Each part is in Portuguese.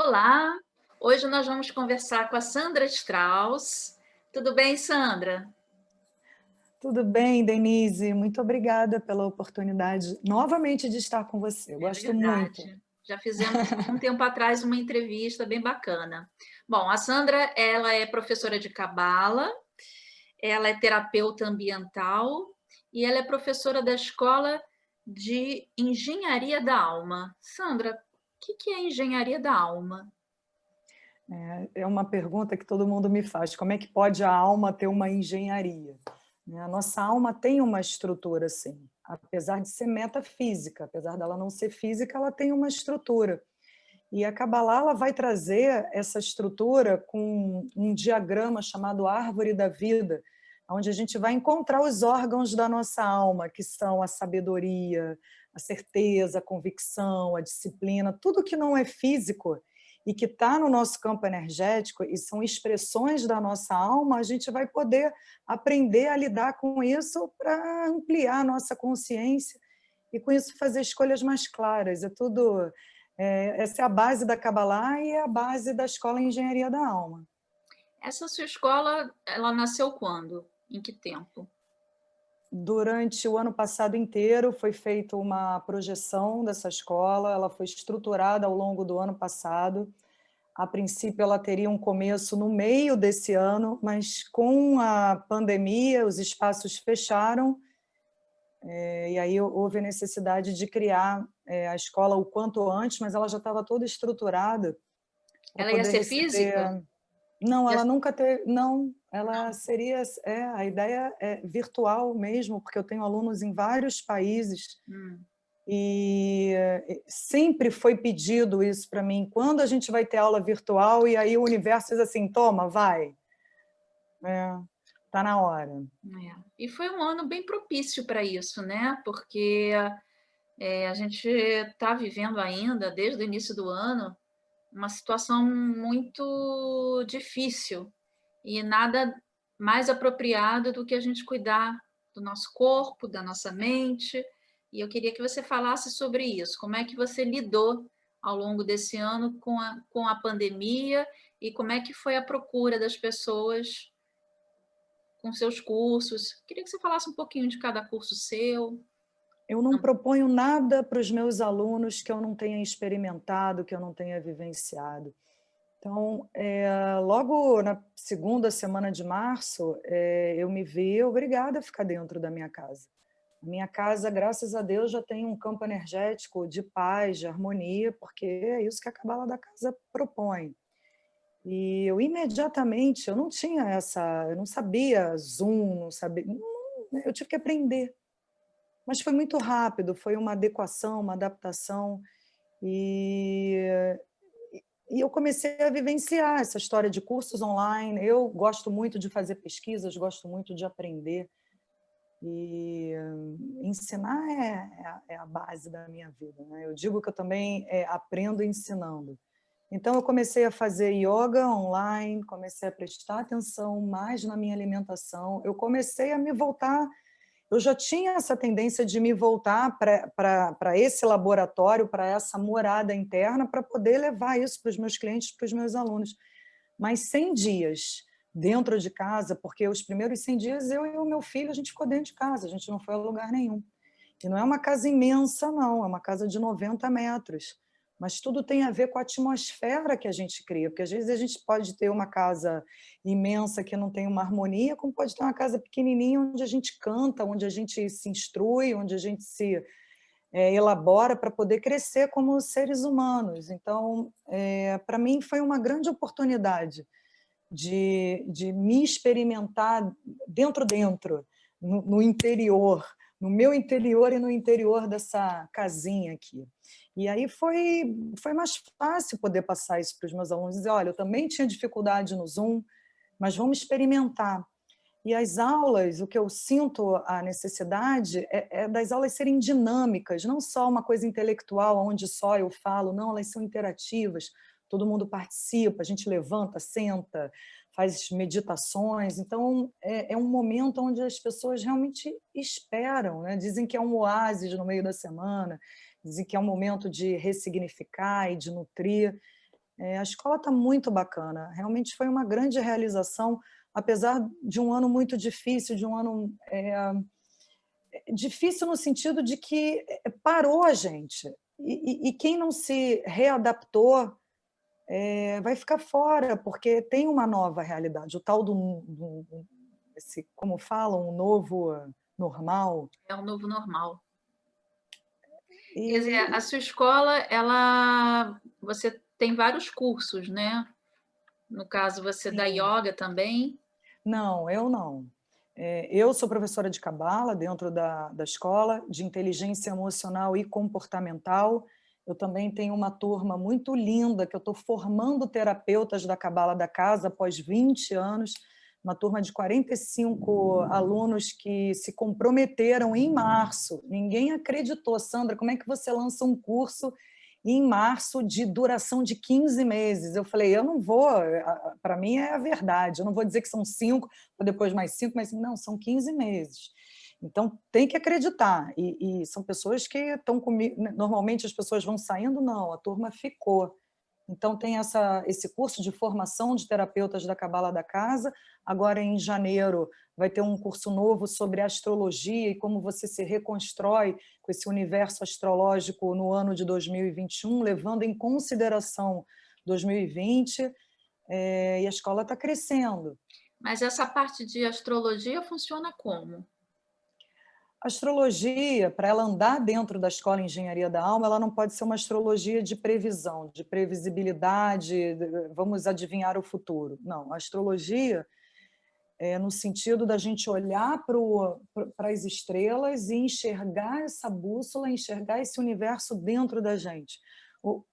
Olá, hoje nós vamos conversar com a Sandra Strauss. Tudo bem, Sandra? Tudo bem, Denise? Muito obrigada pela oportunidade novamente de estar com você. Eu É gosto muito. verdade. Já fizemos um tempo atrás uma entrevista bem bacana. Bom, a Sandra, ela é professora de cabala, ela é terapeuta ambiental e ela é professora da Escola de Engenharia da Alma. Sandra, o que é Engenharia da Alma? É uma pergunta que todo mundo me faz: como é que pode a alma ter uma engenharia? Né, a nossa alma tem uma estrutura, sim. Apesar de ser metafísica, apesar dela não ser física, ela tem uma estrutura. E a Kabbalah ela vai trazer essa estrutura com um diagrama chamado Árvore da Vida, onde a gente vai encontrar os órgãos da nossa alma, que são a sabedoria, a certeza, a convicção, a disciplina, tudo que não é físico e que está no nosso campo energético e são expressões da nossa alma, a gente vai poder aprender a lidar com isso para ampliar a nossa consciência e, com isso, fazer escolhas mais claras. Essa é a base da Kabbalah e é a base da Escola em Engenharia da Alma. Essa sua escola, ela nasceu quando? Em que tempo? Durante o ano passado inteiro foi feita uma projeção dessa escola, ela foi estruturada ao longo do ano passado. A princípio, ela teria um começo no meio desse ano, mas com a pandemia, os espaços fecharam, e aí houve a necessidade de criar a escola o quanto antes, mas ela já estava toda estruturada para Ela ia poder ser física? receber. Não, Ia ela nunca teve. Não, ela não. seria. A ideia é virtual mesmo, porque eu tenho alunos em vários países Hum. e sempre foi pedido isso para mim. Quando a gente vai ter aula virtual? E aí o universo diz assim: toma, vai. Tá na hora. É. E foi um ano bem propício para isso, né, porque, a gente está vivendo ainda, desde o início do ano, uma situação muito difícil, e nada mais apropriado do que a gente cuidar do nosso corpo, da nossa mente, e eu queria que você falasse sobre isso. Como é que você lidou ao longo desse ano com a pandemia e como é que foi a procura das pessoas com seus cursos? Queria que você falasse um pouquinho de cada curso seu. Eu não proponho nada para os meus alunos que eu não tenha experimentado, que eu não tenha vivenciado. Então, logo na segunda semana de março, eu me vi obrigada a ficar dentro da minha casa. A minha casa, graças a Deus, já tem um campo energético de paz, de harmonia, porque é isso que a Cabala da Casa propõe. E eu imediatamente, eu não sabia Zoom, não sabia, eu tive que aprender. Mas foi muito rápido, foi uma adequação, uma adaptação, e e eu comecei a vivenciar essa história de cursos online. Eu gosto muito de fazer pesquisas, gosto muito de aprender, e ensinar é a base da minha vida, né. Eu digo que eu também, aprendo ensinando. Então eu comecei a fazer ioga online, comecei a prestar atenção mais na minha alimentação, eu comecei a me voltar. Eu já tinha essa tendência de me voltar para esse laboratório, para essa morada interna, para poder levar isso para os meus clientes, para os meus alunos. Mas 100 dias dentro de casa, porque os primeiros 100 dias eu e o meu filho, a gente ficou dentro de casa, a gente não foi a lugar nenhum. E não é uma casa imensa, não, é uma casa de 90 metros. Mas tudo tem a ver com a atmosfera que a gente cria, porque às vezes a gente pode ter uma casa imensa que não tem uma harmonia, como pode ter uma casa pequenininha onde a gente canta, onde a gente se instrui, onde a gente se elabora para poder crescer como seres humanos. Então, para mim foi uma grande oportunidade de me experimentar dentro, no interior, no meu interior e no interior dessa casinha aqui. E aí foi mais fácil poder passar isso para os meus alunos, dizer: olha, eu também tinha dificuldade no Zoom, mas vamos experimentar. E as aulas, o que eu sinto a necessidade é das aulas serem dinâmicas, não só uma coisa intelectual, onde só eu falo, não, elas são interativas, todo mundo participa, a gente levanta, senta, faz meditações. Então, é um momento onde as pessoas realmente esperam, né? Dizem que é um oásis no meio da semana, dizem que é um momento de ressignificar e de nutrir. A escola está muito bacana, realmente foi uma grande realização, apesar de um ano muito difícil, de um ano difícil no sentido de que parou a gente. E quem não se readaptou vai ficar fora, porque tem uma nova realidade, o tal esse, como falam, um novo normal. É o novo normal. Quer dizer, E a sua escola, você tem vários cursos, né? No caso, você dá sim, yoga também. não, eu não. Eu sou professora de cabala dentro da escola, de inteligência emocional e comportamental. Eu também tenho uma turma muito linda, que eu estou formando terapeutas da cabala da casa após 20 anos, uma turma de 45 alunos que se comprometeram em março. Ninguém acreditou. Sandra, como é que você lança um curso em março de duração de 15 meses? Eu falei, eu não vou, para mim é a verdade, eu não vou dizer que são 5, depois mais 5, mas não, são 15 meses. Então, tem que acreditar. E são pessoas que estão comigo. Normalmente as pessoas vão saindo, não, a turma ficou. Então, tem esse curso de formação de terapeutas da Cabala da Casa. Agora, em janeiro, vai ter um curso novo sobre astrologia e como você se reconstrói com esse universo astrológico no ano de 2021, levando em consideração 2020. E a escola está crescendo. Mas essa parte de astrologia funciona como? A astrologia, para ela andar dentro da Escola Engenharia da Alma, ela não pode ser uma astrologia de previsão, de previsibilidade, vamos adivinhar o futuro. Não, a astrologia é no sentido da gente olhar para as estrelas e enxergar essa bússola, enxergar esse universo dentro da gente. O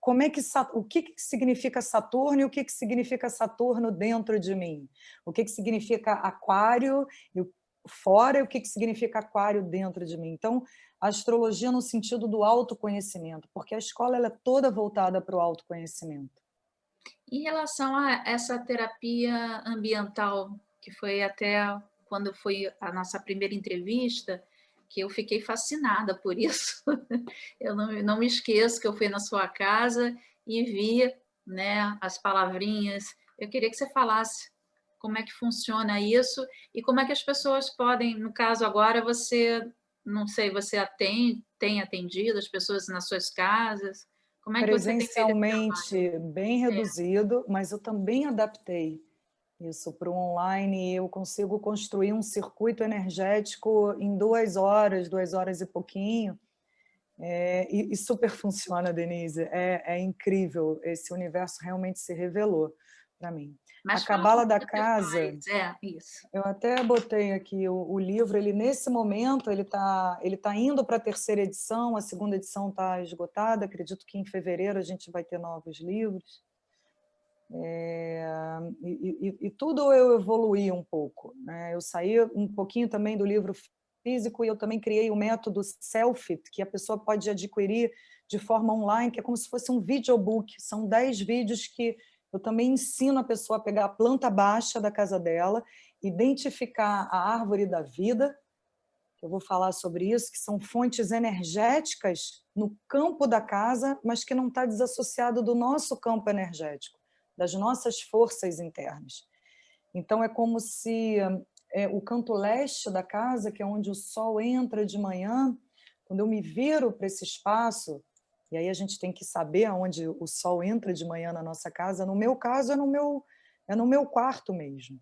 que significa Saturno e o que significa Saturno dentro de mim? O que significa Aquário fora e o que significa Aquário dentro de mim? Então, a astrologia no sentido do autoconhecimento, porque a escola ela é toda voltada para o autoconhecimento. Em relação a essa terapia ambiental, que foi até quando foi a nossa primeira entrevista, que eu fiquei fascinada por isso. Eu não me esqueço que eu fui na sua casa e vi, né, as palavrinhas. Eu queria que você falasse como é que funciona isso e como é que as pessoas podem, no caso agora você, não sei, você tem atendido as pessoas nas suas casas? Como é que você tem feito esse trabalho? Presencialmente bem reduzido, mas eu também adaptei isso para o online. Eu consigo construir um circuito energético em 2 horas, 2 horas e pouquinho, e super funciona, Denise. É incrível, esse universo realmente se revelou para mim. A Mas fala Cabala como da você Casa, faz. É, isso. eu até botei aqui o livro, ele nesse momento ele tá indo para a terceira edição, a segunda edição está esgotada, acredito que em fevereiro a gente vai ter novos livros. E tudo eu evoluí um pouco, né? Eu saí um pouquinho também do livro físico e eu também criei o método Selfit, que a pessoa pode adquirir de forma online, que é como se fosse um videobook. São 10 vídeos que eu também ensino a pessoa a pegar a planta baixa da casa dela, identificar a árvore da vida, que eu vou falar sobre isso, que são fontes energéticas no campo da casa, mas que não está desassociado do nosso campo energético, das nossas forças internas. Então, é como se o canto leste da casa, que é onde o sol entra de manhã, quando eu me viro para esse espaço, e aí a gente tem que saber aonde o sol entra de manhã na nossa casa, no meu caso é no meu quarto mesmo,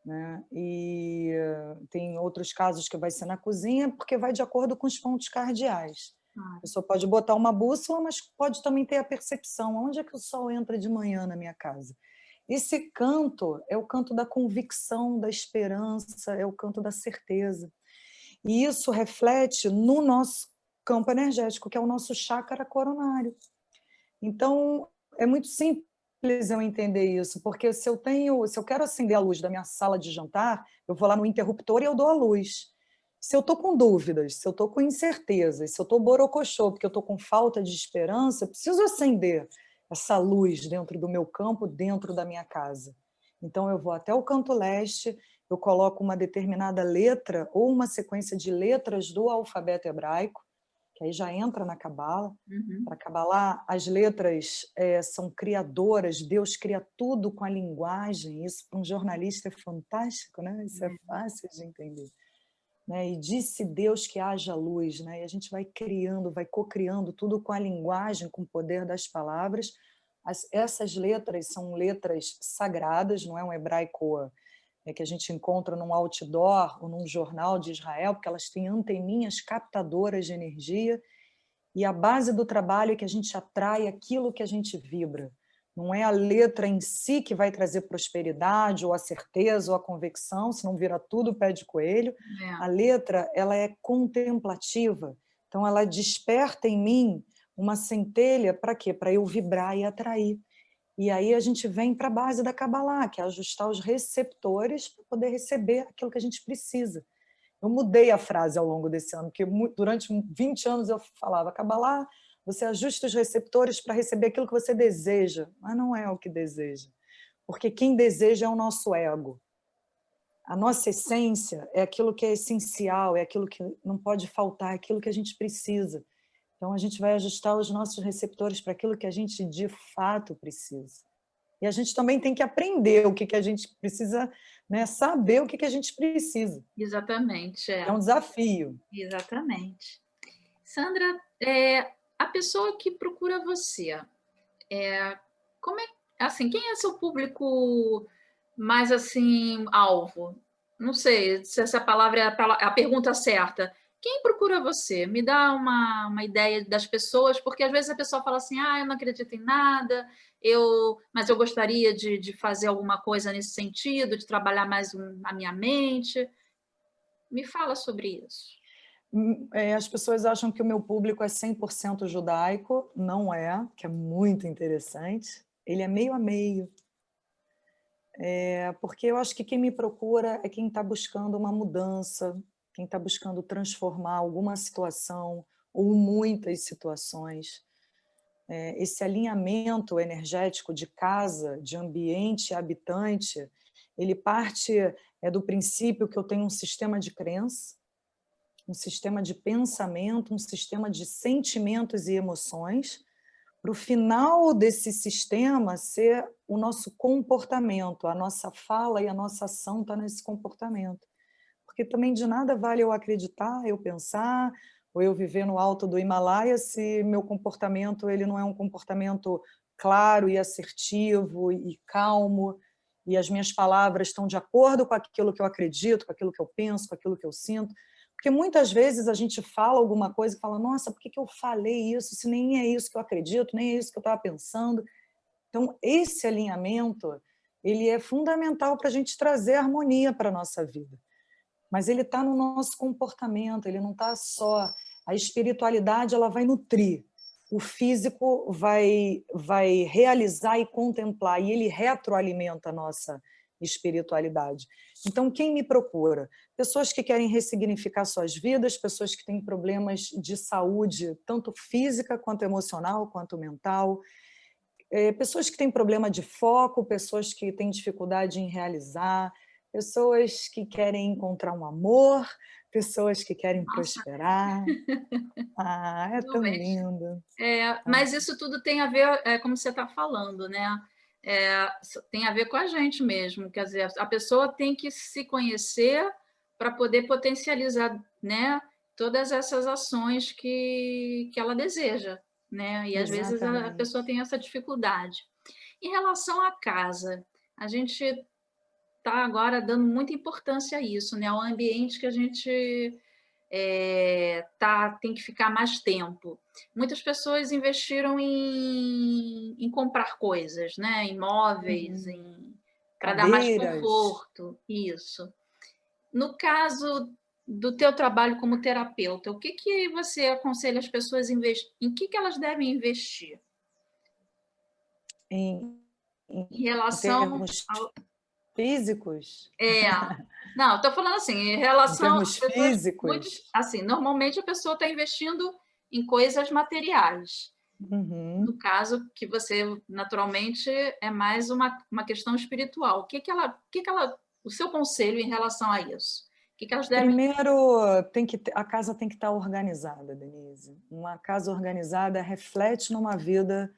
né? E tem outros casos que vai ser na cozinha, porque vai de acordo com os pontos cardeais. A pessoa pode botar uma bússola, mas pode também ter a percepção, onde é que o sol entra de manhã na minha casa? Esse canto é o canto da convicção, da esperança, é o canto da certeza. E isso reflete no nosso campo energético, que é o nosso chácara coronário. Então, é muito simples eu entender isso, porque se eu quero acender a luz da minha sala de jantar, eu vou lá no interruptor e eu dou a luz. Se eu estou com dúvidas, se eu estou com incertezas, se eu estou borocochô, porque eu estou com falta de esperança, eu preciso acender essa luz dentro do meu campo, dentro da minha casa. Então, eu vou até o canto leste, eu coloco uma determinada letra ou uma sequência de letras do alfabeto hebraico, que aí já entra na Cabala. Uhum. Para a Cabala, as letras são criadoras, Deus cria tudo com a linguagem, isso para um jornalista é fantástico, né? Isso é fácil de entender. Né? E disse Deus que haja luz, né? E a gente vai criando, vai co-criando tudo com a linguagem, com o poder das palavras. Essas letras são letras sagradas, não é um hebraico que a gente encontra num outdoor ou num jornal de Israel, porque elas têm anteninhas captadoras de energia, e a base do trabalho é que a gente atrai aquilo que a gente vibra. Não é a letra em si que vai trazer prosperidade, ou a certeza, ou a convicção, senão vira tudo pé de coelho. A É. letra, ela é contemplativa, então ela desperta em mim uma centelha para quê? Para eu vibrar e atrair. E aí a gente vem para a base da Kabbalah, que é ajustar os receptores para poder receber aquilo que a gente precisa. Eu mudei a frase ao longo desse ano, porque durante 20 anos eu falava, Kabbalah, você ajusta os receptores para receber aquilo que você deseja, mas não é o que deseja, porque quem deseja é o nosso ego. A nossa essência é aquilo que é essencial, é aquilo que não pode faltar, é aquilo que a gente precisa. Então a gente vai ajustar os nossos receptores para aquilo que a gente de fato precisa. E a gente também tem que aprender o que a gente precisa, né? Saber o que a gente precisa. Exatamente, É um desafio. Exatamente. Sandra, a pessoa que procura você, como é, assim, quem é seu público mais assim alvo? Não sei se essa palavra é a pergunta certa. Quem procura você? Me dá uma ideia das pessoas, porque às vezes a pessoa fala assim, eu não acredito em nada, mas eu gostaria de fazer alguma coisa nesse sentido, de trabalhar mais a minha mente. Me fala sobre isso. As pessoas acham que o meu público é 100% judaico, não é, que é muito interessante. Ele é meio a meio. Porque eu acho que quem me procura é quem está buscando uma mudança, quem está buscando transformar alguma situação ou muitas situações. Esse alinhamento energético de casa, de ambiente habitante, ele parte do princípio que eu tenho um sistema de crença, um sistema de pensamento, um sistema de sentimentos e emoções, para o final desse sistema ser o nosso comportamento, a nossa fala e a nossa ação está nesse comportamento. Porque também de nada vale eu acreditar, eu pensar, ou eu viver no alto do Himalaia se meu comportamento ele não é um comportamento claro e assertivo e calmo, e as minhas palavras estão de acordo com aquilo que eu acredito, com aquilo que eu penso, com aquilo que eu sinto. Porque muitas vezes a gente fala alguma coisa e fala, nossa, por que eu falei isso, se nem é isso que eu acredito, nem é isso que eu estava pensando. Então, esse alinhamento ele é fundamental para a gente trazer harmonia para a nossa vida. Mas ele está no nosso comportamento, ele não está só... A espiritualidade ela vai nutrir, o físico vai realizar e contemplar, e ele retroalimenta a nossa espiritualidade. Então, quem me procura? Pessoas que querem ressignificar suas vidas, pessoas que têm problemas de saúde, tanto física, quanto emocional, quanto mental, pessoas que têm problema de foco, pessoas que têm dificuldade em realizar, pessoas que querem encontrar um amor, pessoas que querem Nossa, prosperar. É tão realmente. lindo. Mas isso tudo tem a ver, como você está falando, né? Tem a ver com a gente mesmo. Quer dizer, a pessoa tem que se conhecer para poder potencializar, né, todas essas ações que ela deseja, né? E às vezes a pessoa Exatamente. tem essa dificuldade. Em relação à casa, a gente está agora dando muita importância a isso, né? Ao ambiente que a gente tem que ficar mais tempo. Muitas pessoas investiram em comprar coisas, né? Imóveis, Uhum. para dar mais Cadeiras. conforto, isso. No caso do teu trabalho como terapeuta, o que você aconselha as pessoas em que elas devem investir? Em, em, Em em relação termos ao... físicos, É, não, estou falando assim, em em relação termos às pessoas, físicos, assim, normalmente a pessoa está investindo em coisas materiais. uhum. No caso, que você, naturalmente, é mais uma questão espiritual. O seu conselho em relação a isso? que elas devem... Primeiro, a casa tem que estar organizada, Denise. Uma casa organizada reflete numa vida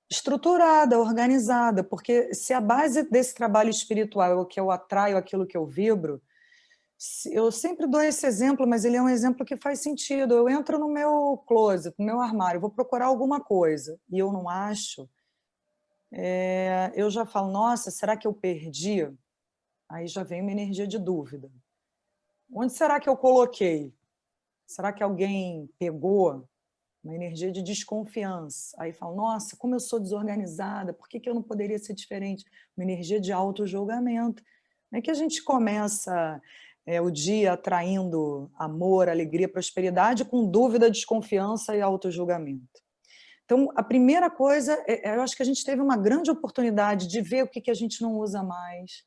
estruturada, organizada, porque se a base desse trabalho espiritual é o que eu atraio, aquilo que eu vibro, eu sempre dou esse exemplo, mas ele é um exemplo que faz sentido. Eu entro no meu closet, no meu armário, vou procurar alguma coisa e eu não acho, eu já falo, nossa, será que eu perdi? Aí já vem uma energia de dúvida. Onde será que eu coloquei? Será que alguém pegou? Uma energia de desconfiança. Aí falo, nossa, como eu sou desorganizada, por que que eu não poderia ser diferente? Uma energia de auto-julgamento. Não é que a gente começa o dia atraindo amor, alegria, prosperidade, com dúvida, desconfiança e auto-julgamento. Então, a primeira coisa, eu acho que a gente teve uma grande oportunidade de ver o que que a gente não usa mais,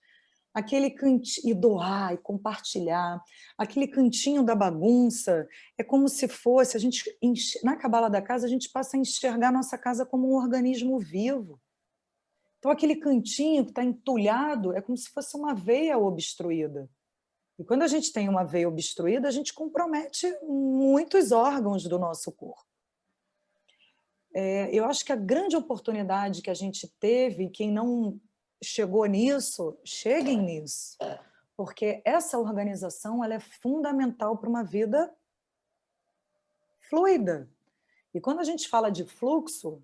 aquele cantinho, e doar, e compartilhar, aquele cantinho da bagunça, é como se fosse, na cabala da casa, a gente passa a enxergar a nossa casa como um organismo vivo. Então, aquele cantinho que está entulhado é como se fosse uma veia obstruída. E quando a gente tem uma veia obstruída, a gente compromete muitos órgãos do nosso corpo. Eu acho que a grande oportunidade que a gente teve, quem não chegou nisso, cheguem nisso. Porque essa organização ela é fundamental para uma vida fluida. E quando a gente fala de fluxo,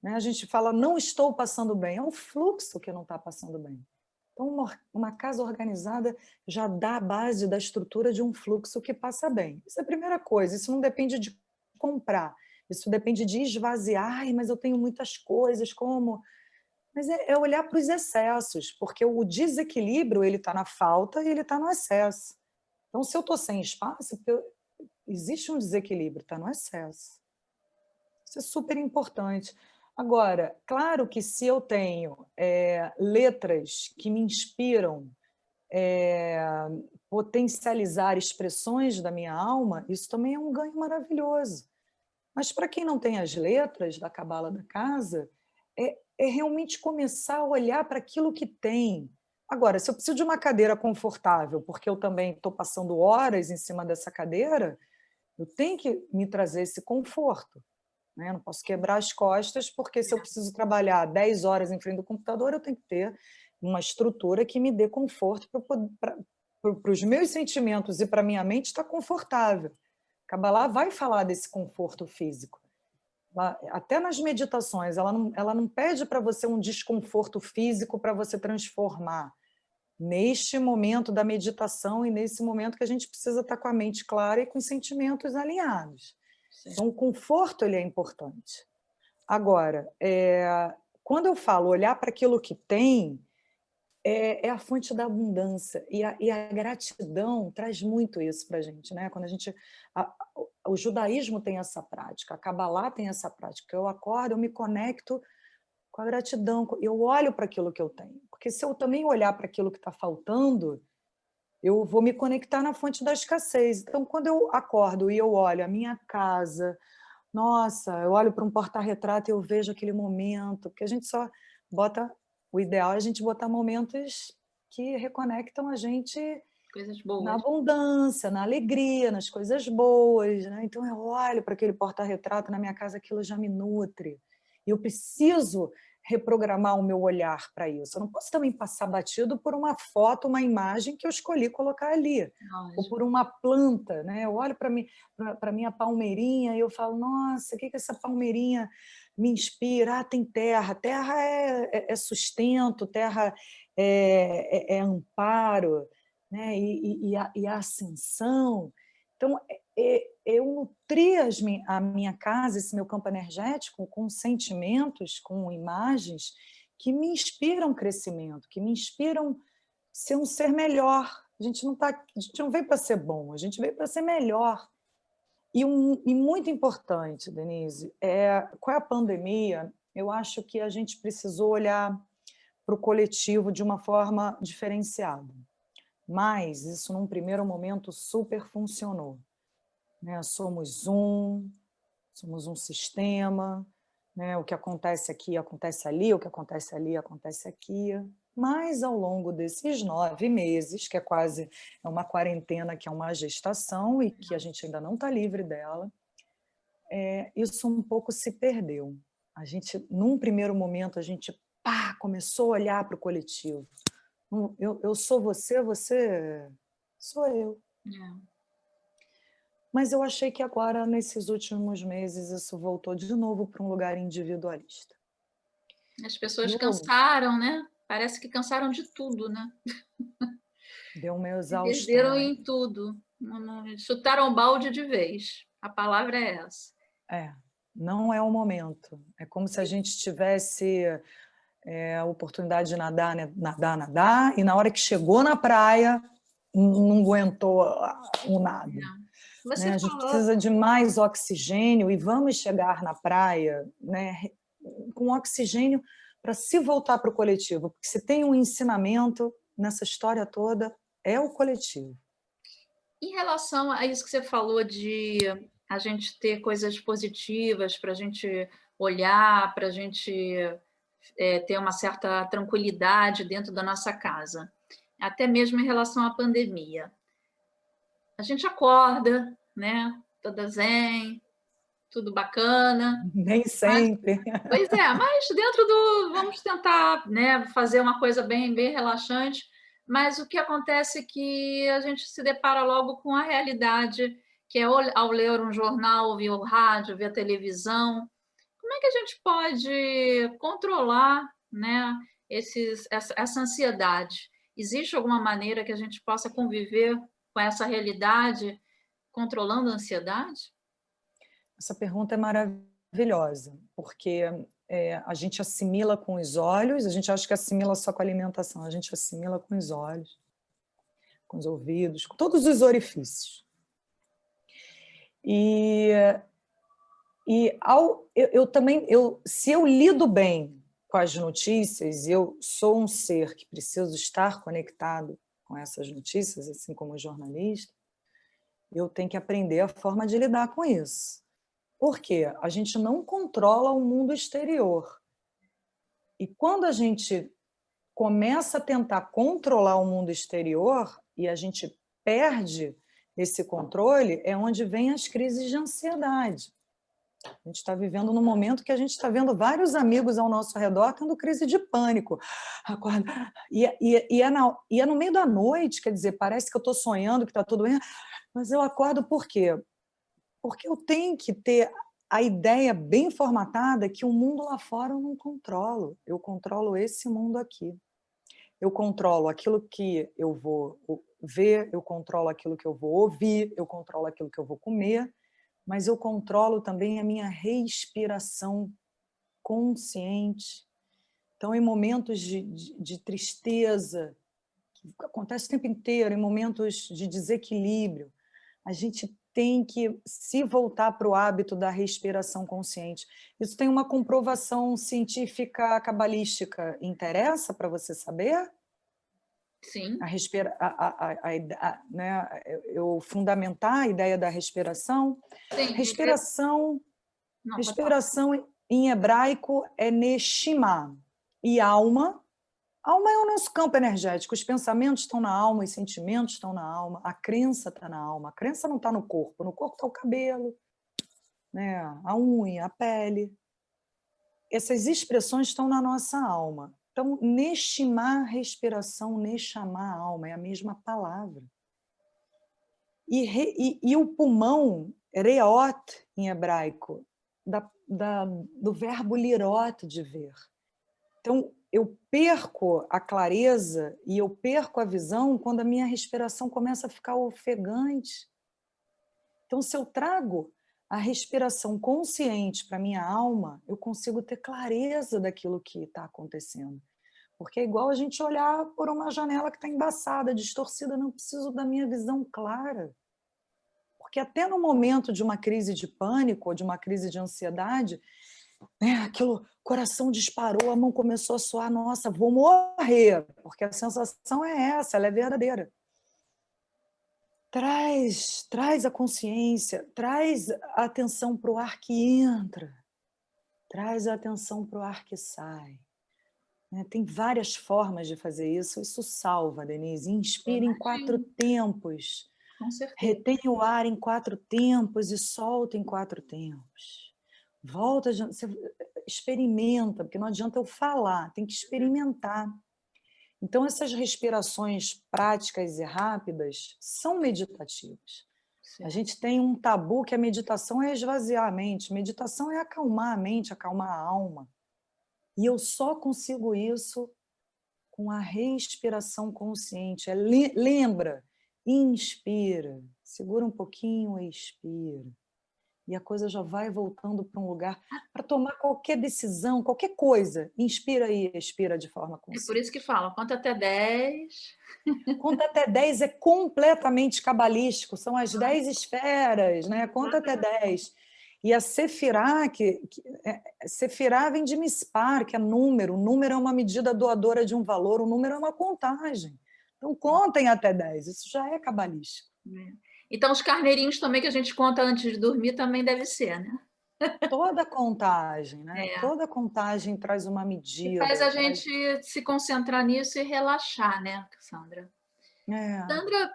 né, a gente fala não estou passando bem, é o fluxo que não está passando bem. Então, uma casa organizada já dá a base da estrutura de um fluxo que passa bem. Isso é a primeira coisa, isso não depende de comprar, isso depende de esvaziar, ai, mas eu tenho muitas coisas, como... Mas é olhar para os excessos, porque o desequilíbrio ele está na falta e ele está no excesso. Então, se eu estou sem espaço, existe um desequilíbrio, está no excesso. Isso é super importante. Agora, claro que se eu tenho letras que me inspiram potencializar expressões da minha alma, isso também é um ganho maravilhoso. Mas para quem não tem as letras da cabala da casa, é realmente começar a olhar para aquilo que tem. Agora, se eu preciso de uma cadeira confortável, porque eu também estou passando horas em cima dessa cadeira, eu tenho que me trazer esse conforto. Né? Eu não posso quebrar as costas, porque se eu preciso trabalhar 10 horas em frente do computador, eu tenho que ter uma estrutura que me dê conforto para os meus sentimentos e para a minha mente estar confortável. Kabbalah vai falar desse conforto físico. Até nas meditações, ela não pede para você um desconforto físico para você transformar. Neste momento da meditação e nesse momento que a gente precisa estar com a mente clara e com os sentimentos alinhados. Então, o conforto ele é importante. Agora, quando eu falo olhar para aquilo que tem, é a fonte da abundância. E a gratidão traz muito isso para a gente. Né? Quando o judaísmo tem essa prática, a Kabbalah tem essa prática. Eu acordo, eu me conecto com a gratidão, eu olho para aquilo que eu tenho. Porque se eu também olhar para aquilo que está faltando, eu vou me conectar na fonte da escassez. Então, quando eu acordo e eu olho a minha casa, nossa, eu olho para um porta-retrato e eu vejo aquele momento, porque a gente só bota... O ideal é a gente botar momentos que reconectam a gente Coisas boas. na abundância, na alegria, nas coisas boas. Né? Então, eu olho para aquele porta-retrato na minha casa, aquilo já me nutre. E eu preciso reprogramar o meu olhar para isso. Eu não posso também passar batido por uma foto, uma imagem que eu escolhi colocar ali. Ou por uma planta. Né? Eu olho para a minha palmeirinha e eu falo, nossa, o que essa palmeirinha me inspira? Ah, tem terra. Terra é sustento, terra é amparo, né? E a ascensão. Então, eu nutri a minha casa, esse meu campo energético, com sentimentos, com imagens que me inspiram crescimento, que me inspiram ser um ser melhor. A gente não veio para ser bom, a gente veio para ser melhor. E muito importante, Denise, com a pandemia, eu acho que a gente precisou olhar para o coletivo de uma forma diferenciada. Mas isso, num primeiro momento, super funcionou. Né? Somos um sistema, né? O que acontece aqui acontece ali, o que acontece ali acontece aqui. Mas ao longo desses 9 meses, que é quase uma quarentena, que é uma gestação e que a gente ainda não está livre dela, isso um pouco se perdeu. A gente, num primeiro momento, a gente começou a olhar para o coletivo. Eu sou você, você sou eu. É. Mas eu achei que agora, nesses últimos meses, isso voltou de novo para um lugar individualista. As pessoas Lu, cansaram, né? Parece que cansaram de tudo, né? deu uma Se perderam exaustão. em tudo. Chutaram o balde de vez. A palavra é essa. Não é o momento. É como se a gente tivesse a oportunidade de nadar, né? Nadar, e na hora que chegou na praia, não aguentou o nada. É. Você Né? A gente falou, precisa de mais oxigênio e vamos chegar na praia, né, com oxigênio para se voltar para o coletivo, porque se tem um ensinamento nessa história toda, é o coletivo. em relação a isso que você falou de a gente ter coisas positivas para a gente olhar, para a gente ter uma certa tranquilidade dentro da nossa casa, até mesmo em relação à pandemia. A gente acorda, né? Toda zen, tudo bacana. Nem Mas, sempre. pois é, mas dentro do. Vamos tentar, né, fazer uma coisa bem, bem relaxante. Mas o que acontece é que a gente se depara logo com a realidade, que é ao ler um jornal, ouvir o rádio, ver a televisão. Como é que a gente pode controlar, né, essa ansiedade? Existe alguma maneira que a gente possa conviver com essa realidade, controlando a ansiedade? Essa pergunta é maravilhosa, porque a gente assimila com os olhos, a gente acha que assimila só com a alimentação, a gente assimila com os olhos, com os ouvidos, com todos os orifícios. Eu também, se eu lido bem com as notícias, eu sou um ser que preciso estar conectado com essas notícias, assim como jornalista, eu tenho que aprender a forma de lidar com isso. Por quê? A gente não controla o mundo exterior. E quando a gente começa a tentar controlar o mundo exterior e a gente perde esse controle, é onde vem as crises de ansiedade. A gente está vivendo num momento que a gente está vendo vários amigos ao nosso redor tendo crise de pânico. Acorda. E é no meio da noite, quer dizer, parece que eu estou sonhando, que está tudo bem, mas eu acordo por quê? Porque eu tenho que ter a ideia bem formatada que o mundo lá fora eu não controlo. Eu controlo esse mundo aqui. Eu controlo aquilo que eu vou ver, eu controlo aquilo que eu vou ouvir, eu controlo aquilo que eu vou comer, mas eu controlo também a minha respiração consciente. Então, em momentos de tristeza, que acontece o tempo inteiro, em momentos de desequilíbrio, a gente tem que se voltar para o hábito da respiração consciente. Isso tem uma comprovação científica cabalística. Interessa para você saber? Sim, Né, eu fundamentar a ideia da respiração. sim. Respiração, Não, pode falar. respiração em hebraico é neshima. E alma é o nosso campo energético. Os pensamentos estão na alma, os sentimentos estão na alma, a crença está na alma. A crença não está no corpo está o cabelo, né, a unha, a pele. Essas expressões estão na nossa alma. Então, neshimar, respiração, neshamar, alma, é a mesma palavra. E o pulmão, reot, em hebraico, do verbo lirot, de ver. Então, eu perco a clareza e eu perco a visão quando a minha respiração começa a ficar ofegante. Então, se eu trago a respiração consciente para a minha alma, eu consigo ter clareza daquilo que está acontecendo. Porque é igual a gente olhar por uma janela que está embaçada, distorcida, não preciso da minha visão clara. Porque até no momento de uma crise de pânico ou de uma crise de ansiedade, aquilo, coração disparou, a mão começou a suar, nossa, vou morrer, porque a sensação é essa, ela é verdadeira. Traz a consciência, traz a atenção para o ar que entra, traz a atenção para o ar que sai. né? Tem várias formas de fazer isso. Isso salva, Denise. Eu Inspire em 4 imagino, tempos. com certeza. Retém o ar em 4 tempos e solta em 4 tempos. Volta, você experimenta, porque não adianta eu falar, tem que experimentar. Então, essas respirações práticas e rápidas são meditativas. A Certo. gente tem um tabu que a meditação é esvaziar a mente, meditação é acalmar a mente, acalmar a alma. E eu só consigo isso com a respiração consciente. Lembra, inspira, segura um pouquinho e expira. E a coisa já vai voltando para um lugar para tomar qualquer decisão, qualquer coisa. Inspira e expira de forma É por isso consciente. que falam, conta até 10. Conta até 10 é completamente cabalístico, são as 10 esferas, né? Conta até Exatamente. 10. E a Sefirá, Sefirá vem de Mispar, que é número. O número é uma medida doadora de um valor, o número é uma contagem. Então, contem até 10, isso já é cabalístico. É. Então, os carneirinhos também que a gente conta antes de dormir também deve ser, né? Toda contagem, né? É. Toda contagem traz uma E faz a medida, traz... gente se concentrar nisso e relaxar, né, Sandra? É, Sandra,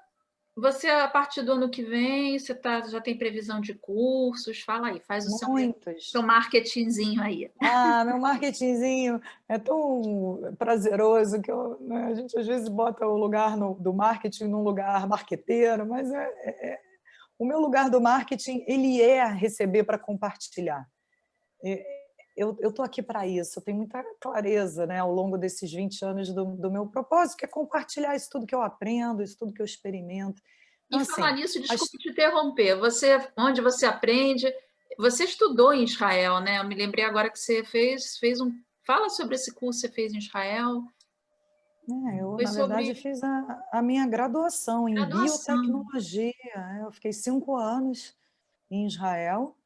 você, a partir do ano que vem, você já tem previsão de cursos? Fala aí, faz o seu muitos. marketingzinho aí. Ah, meu marketingzinho é tão prazeroso que né, a gente às vezes bota o lugar do marketing num lugar marqueteiro, mas o meu lugar do marketing ele é receber para compartilhar. E eu estou aqui para isso, eu tenho muita clareza, né, ao longo desses 20 anos do meu propósito, que é compartilhar isso tudo que eu aprendo, isso tudo que eu experimento. E Então, falar assim, nisso, desculpa te interromper. Onde você aprende? Você estudou em Israel, né? Eu me lembrei agora que você fez um. Fala sobre esse curso que você fez em Israel. eu, Foi na sobre verdade, fiz a minha graduação em graduação. biotecnologia. Eu fiquei 5 anos em Israel,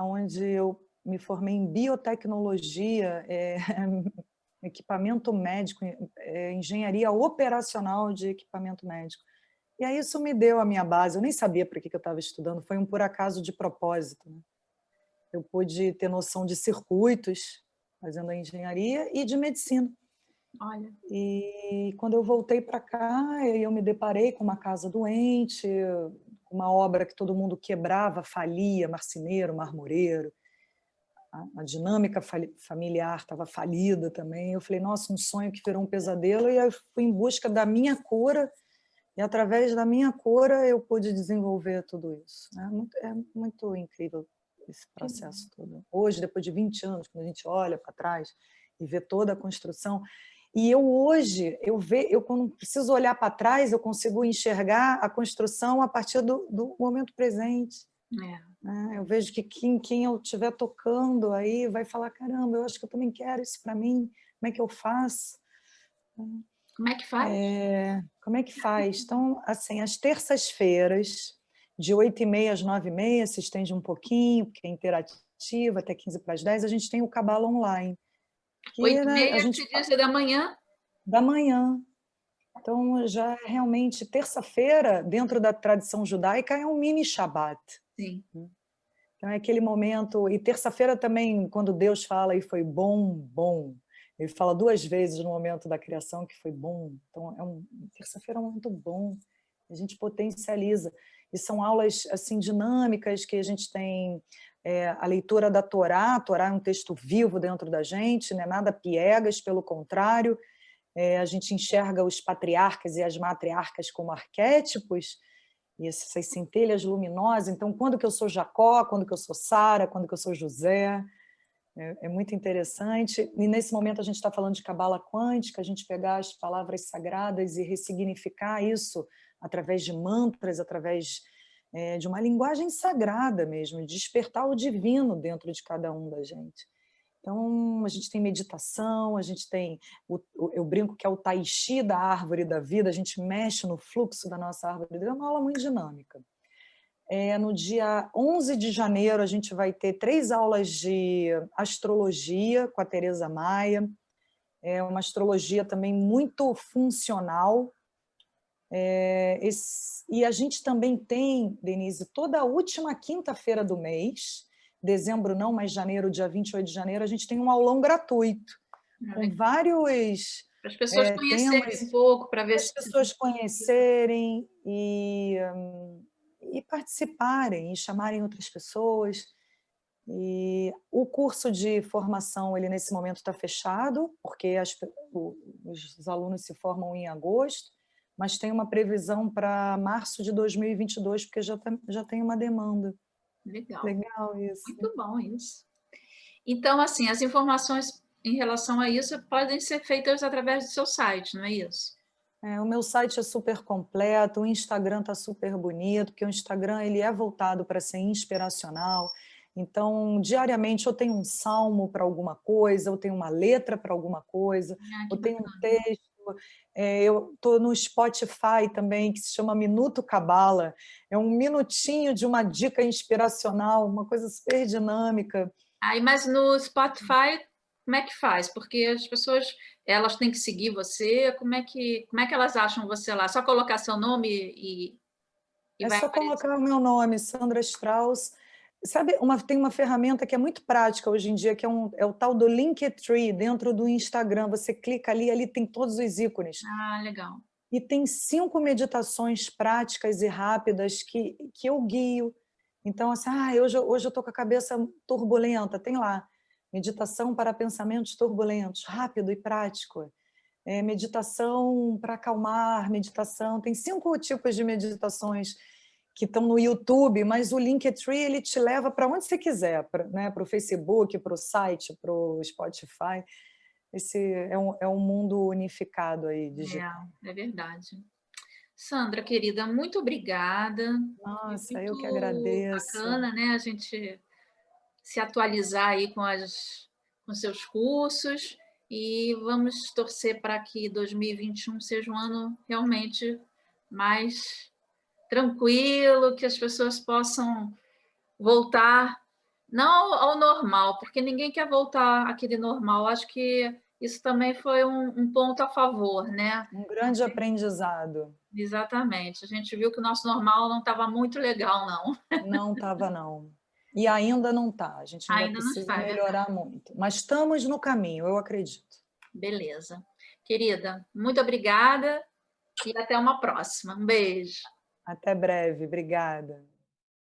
onde eu me formei em biotecnologia, equipamento médico, engenharia operacional de equipamento médico. E aí isso me deu a minha base. Eu nem sabia para que eu estava estudando, foi um por acaso de propósito, né? Eu pude ter noção de circuitos, fazendo a engenharia, e de medicina. Olha, E quando eu voltei para cá, eu me deparei com uma casa doente, uma obra que todo mundo quebrava, falia, marceneiro, marmoreiro. A dinâmica familiar estava falida também. Eu falei, nossa, um sonho que virou um pesadelo. E eu fui em busca da minha cura, e através da minha cura eu pude desenvolver tudo isso. É muito incrível esse que bom. processo todo. Hoje, depois de 20 anos, quando a gente olha para trás e vê toda a construção, e eu hoje, eu quando preciso olhar para trás, eu consigo enxergar a construção a partir do momento presente. É. Né? Eu vejo que quem eu estiver tocando aí vai falar, caramba, eu acho que eu também quero isso para mim, como é que eu faço? Como é que faz? Como é que faz? Então, assim, às terças-feiras, de 8h30 às 9h30, se estende um pouquinho, porque é interativa, até 15 para as 10, a gente tem o Cabala Online, que, Oito e né, a meia, gente que dia da manhã? da manhã. Então, já é realmente terça-feira, dentro da tradição judaica, é um mini Shabat. Sim. Então, é aquele momento. E terça-feira também, quando Deus fala, e foi bom, bom. Ele fala 2 vezes no momento da criação que foi bom. Então, terça-feira é um momento bom. A gente potencializa. E são aulas assim dinâmicas que a gente tem a leitura da Torá. A Torá é um texto vivo dentro da gente, não é nada piegas, pelo contrário. A gente enxerga os patriarcas e as matriarcas como arquétipos, e essas centelhas luminosas. Então, quando que eu sou Jacó, quando que eu sou Sara, quando que eu sou José, é muito interessante. E nesse momento a gente está falando de cabala quântica, a gente pegar as palavras sagradas e ressignificar isso através de mantras, através de uma linguagem sagrada mesmo, despertar o divino dentro de cada um da gente. Então, a gente tem meditação, a gente tem, eu brinco que é o tai chi da árvore da vida, a gente mexe no fluxo da nossa árvore da vida, é uma aula muito dinâmica. No dia 11 de janeiro, a gente vai ter 3 aulas de astrologia com a Tereza Maia, é uma astrologia também muito funcional. E a gente também tem, Denise, toda a última quinta-feira do mês, dezembro não, mas janeiro, dia 28 de janeiro, a gente tem um aulão gratuito, com vários Para as pessoas conhecerem um temas pouco, para ver para as se se pessoas conhecerem e participarem, e chamarem outras pessoas. E o curso de formação, ele nesse momento está fechado, porque os alunos se formam em agosto, mas tem uma previsão para março de 2022, porque já tem uma demanda. legal, Legal isso. muito bom isso. Então, assim, as informações em relação a isso podem ser feitas através do seu site, não é isso? O meu site é super completo, o Instagram está super bonito, porque o Instagram ele é voltado para ser inspiracional. Então, diariamente eu tenho um salmo para alguma coisa, eu tenho uma letra para alguma coisa, Ah, eu que tenho um bacana. texto. Eu estou no Spotify também, que se chama Minuto Cabala. É um minutinho de uma dica inspiracional, uma coisa super dinâmica. Aí, mas no Spotify, como é que faz? Porque as pessoas, elas têm que seguir você, como é que elas acham você lá? Só colocar seu nome e É vai só aparecer. colocar o meu nome, Sandra Strauss. Sabe, tem uma ferramenta que é muito prática hoje em dia, que é o tal do Linktree, dentro do Instagram. Você clica ali, ali tem todos os ícones. Ah, legal. E tem 5 meditações práticas e rápidas que eu guio. Então, assim, hoje eu estou com a cabeça turbulenta, tem lá. Meditação para pensamentos turbulentos, rápido e prático. Meditação para acalmar, meditação. Tem 5 tipos de meditações que estão no YouTube, mas o Linktree ele te leva para onde você quiser, né? Para o Facebook, para o site, para o Spotify. Esse é um mundo unificado aí, digital. É verdade. Sandra, querida, muito obrigada. Foi Nossa, eu que muito agradeço. bacana, né? A gente se atualizar aí com seus cursos e vamos torcer para que 2021 seja um ano realmente mais tranquilo, que as pessoas possam voltar não ao normal, porque ninguém quer voltar àquele normal. Acho que isso também foi um ponto a favor, né? Um grande aprendizado. Exatamente. A gente viu que o nosso normal não estava muito legal, não. Não estava, não. E ainda não está. A gente ainda Ainda não precisa está, é verdade. melhorar muito. Mas estamos no caminho, eu acredito. Beleza. Querida, muito obrigada e até uma próxima. Um beijo. Até breve. Obrigada.